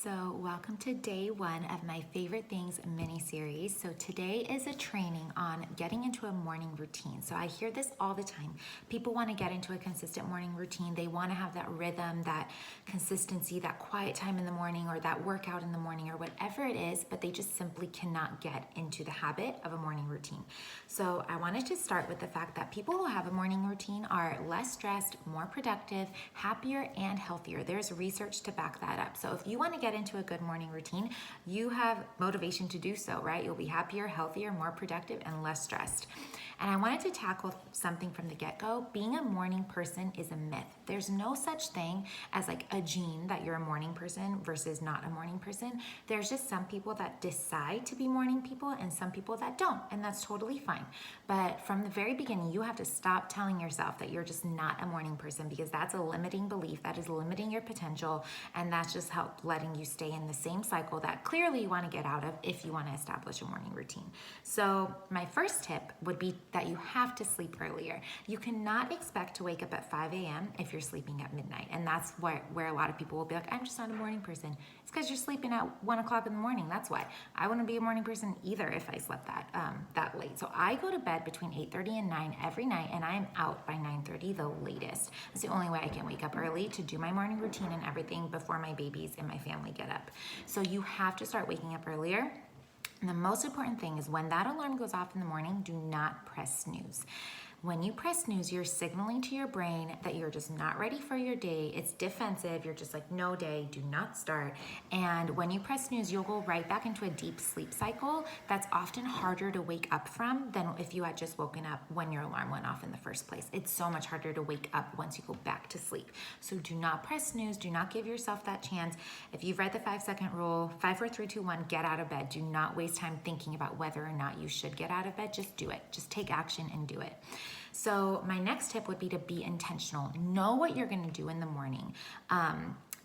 So, welcome to day one of my favorite things mini series. So, today is a training on getting into a morning routine. So, I hear this all the time. People want to get into a consistent morning routine. They want to have that rhythm, that consistency, that quiet time in the morning, or that workout in the morning, or whatever it is, but they just simply cannot get into the habit of a morning routine. So, I wanted to start with the fact that people who have a morning routine are less stressed, more productive, happier, and healthier. There's research to back that up. So, if you want to get into a good morning routine, you have motivation to do so, right? You'll be happier, healthier, more productive, and less stressed. And I wanted to tackle something from the get-go. Being a morning person is a myth. There's no such thing as like a gene that you're a morning person versus not a morning person. There's just some people that decide to be morning people and some people that don't, and that's totally fine. But from the very beginning, you have to stop telling yourself that you're just not a morning person, because that's a limiting belief, that is limiting your potential, and that's just letting you stay in the same cycle that clearly you want to get out of if you want to establish a morning routine. So my first tip would be that you have to sleep earlier. You cannot expect to wake up at 5 a.m. if you're sleeping at midnight. And that's where a lot of people will be like, I'm just not a morning person. It's because you're sleeping at 1 o'clock in the morning. That's why. I wouldn't be a morning person either if I slept that late. So I go to bed between 8:30 and 9 every night, and I'm out by 9:30 the latest. It's the only way I can wake up early to do my morning routine and everything before my babies and my family get up. So you have to start waking up earlier. And the most important thing is when that alarm goes off in the morning, do not press snooze. When you press snooze, you're signaling to your brain that you're just not ready for your day. It's defensive. You're just like, no day, do not start. And when you press snooze, you'll go right back into a deep sleep cycle that's often harder to wake up from than if you had just woken up when your alarm went off in the first place. It's so much harder to wake up once you go back to sleep. So do not press snooze. Do not give yourself that chance. If you've read the 5-second rule, 5, 4, 3, 2, 1, get out of bed. Do not waste time thinking about whether or not you should get out of bed. Just do it. Just take action and do it. So my next tip would be to be intentional. Know what you're going to do in the morning.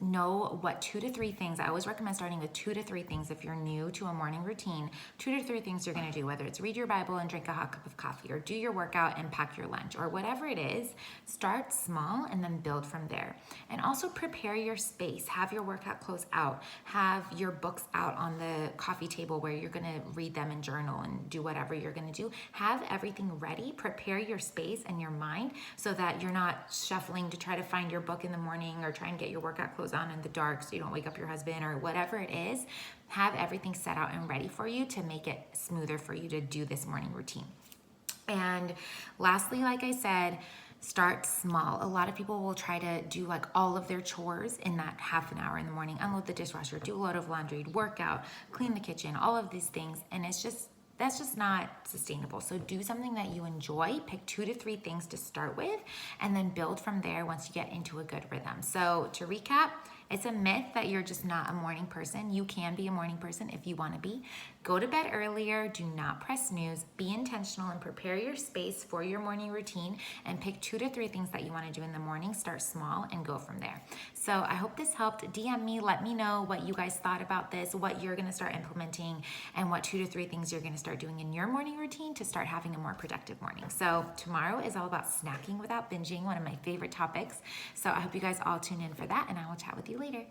Know what 2 to 3 things. I always recommend starting with 2 to 3 things if you're new to a morning routine. 2 to 3 things you're going to do, whether it's read your Bible and drink a hot cup of coffee, or do your workout and pack your lunch, or whatever it is. Start small and then build from there. And also prepare your space. Have your workout clothes out. Have your books out on the coffee table where you're going to read them and journal and do whatever you're going to do. Have everything ready. Prepare your space and your mind so that you're not shuffling to try to find your book in the morning or try and get your workout clothes on in the dark so you don't wake up your husband or whatever it is. Have everything set out and ready for you to make it smoother for you to do this morning routine. And lastly, like I said, start small. A lot of people will try to do like all of their chores in that half an hour in the morning, unload the dishwasher, do a load of laundry, work out, clean the kitchen, all of these things. And that's just not sustainable. So do something that you enjoy, pick 2 to 3 things to start with, and then build from there once you get into a good rhythm. So to recap, it's a myth that you're just not a morning person. You can be a morning person if you want to be. Go to bed earlier, do not press snooze, be intentional and prepare your space for your morning routine, and pick 2 to 3 things that you want to do in the morning. Start small and go from there. So I hope this helped. DM me, let me know what you guys thought about this, what you're going to start implementing, and what 2 to 3 things you're going to start doing in your morning routine to start having a more productive morning. So tomorrow is all about snacking without binging, one of my favorite topics. So I hope you guys all tune in for that, and I will chat with you later.